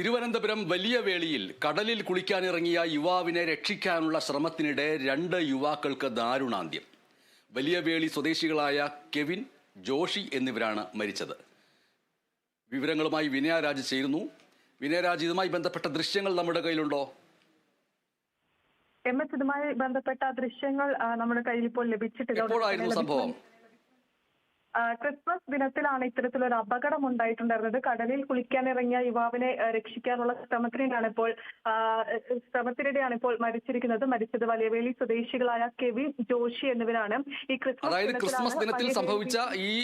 തിരുവനന്തപുരം വലിയ വേളിയിൽ കടലിൽ കുളിക്കാനിറങ്ങിയ യുവാവിനെ രക്ഷിക്കാനുള്ള ശ്രമത്തിനിടെ 2 യുവാക്കൾക്ക് ദാരുണാന്ത്യം. വലിയ വേളി സ്വദേശികളായ കെവിൻ, ജോഷി എന്നിവരാണ് മരിച്ചത്. വിവരങ്ങളുമായി വിനയരാജ് ചേരുന്നു. വിനയരാജ്, ഇതുമായി ബന്ധപ്പെട്ട ദൃശ്യങ്ങൾ നമ്മുടെ കയ്യിലുണ്ടോ? ഇതുമായി ബന്ധപ്പെട്ട ദൃശ്യങ്ങൾ നമ്മുടെ കയ്യിൽ ഇപ്പോൾ ലഭിച്ചിട്ടില്ല. എപ്പോഴായിരുന്നു സംഭവം? ക്രിസ്മസ് ദിനത്തിലാണ് ഇത്തരത്തിലൊരു അപകടം ഉണ്ടായിട്ടുണ്ടായിരുന്നത്. കടലിൽ കുളിക്കാനിറങ്ങിയ യുവാവിനെ രക്ഷിക്കാനുള്ള ശ്രമത്തിനിടെയാണ് ഇപ്പോൾ മരിച്ചത്. വലിയവേളി സ്വദേശികളായ കെവിൻ, ജോഷി എന്നിവരാണ്. ഈ ക്രിസ്മസ് ദിനത്തിൽ സംഭവിച്ച ഈ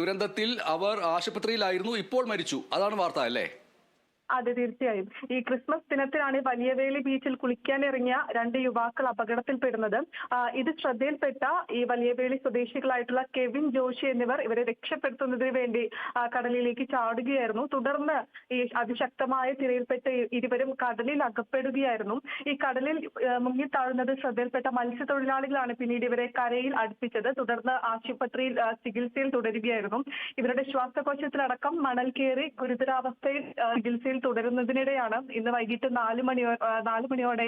ദുരന്തത്തിൽ അവർ ആശുപത്രിയിലായിരുന്നു, ഇപ്പോൾ മരിച്ചു. അതാണ് വാർത്ത, അല്ലേ? അതെ, തീർച്ചയായും. ഈ ക്രിസ്മസ് ദിനത്തിലാണ് വലിയവേളി ബീച്ചിൽ കുളിക്കാനിറങ്ങിയ 2 യുവാക്കൾ അപകടത്തിൽപ്പെടുന്നത്. ഇത് ശ്രദ്ധയിൽപ്പെട്ട ഈ വലിയവേളി സ്വദേശികളായിട്ടുള്ള കെവിൻ, ജോഷി എന്നിവർ ഇവരെ രക്ഷപ്പെടുത്തുന്നതിന് വേണ്ടി കടലിലേക്ക് ചാടുകയായിരുന്നു. തുടർന്ന് ഈ അതിശക്തമായ തിരയിൽപ്പെട്ട് ഇരുവരും കടലിൽ അകപ്പെടുകയായിരുന്നു. ഈ കടലിൽ മുങ്ങിത്താഴുന്നത് ശ്രദ്ധയിൽപ്പെട്ട മത്സ്യത്തൊഴിലാളികളാണ് പിന്നീട് ഇവരെ കരയിൽ അടുപ്പിച്ചത്. തുടർന്ന് ആശുപത്രിയിൽ ചികിത്സയിൽ തുടരുകയായിരുന്നു. ഇവരുടെ ശ്വാസകോശത്തിലടക്കം മണൽ കയറി ഗുരുതരാവസ്ഥയിൽ ചികിത്സയിൽ തുടരുന്നതിനിടെയാണ് ഇന്ന് വൈകിട്ട് 4 മണിയോടെ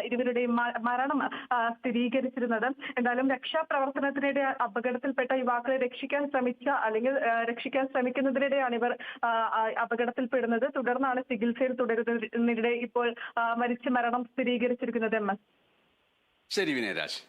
ഇരുവരുടെയും മരണം സ്ഥിരീകരിച്ചിരുന്നത്. എന്തായാലും രക്ഷാപ്രവർത്തനത്തിനിടെ അപകടത്തിൽപ്പെട്ട യുവാക്കളെ രക്ഷിക്കാൻ ശ്രമിക്കുന്നതിനിടെയാണ് ഇവർ അപകടത്തിൽപ്പെടുന്നത്. തുടർന്നാണ് ചികിത്സയിൽ തുടരുന്നതിനിടെ ഇപ്പോൾ മരണം സ്ഥിരീകരിച്ചിരിക്കുന്നത്. ശരി വിനയരാജ്.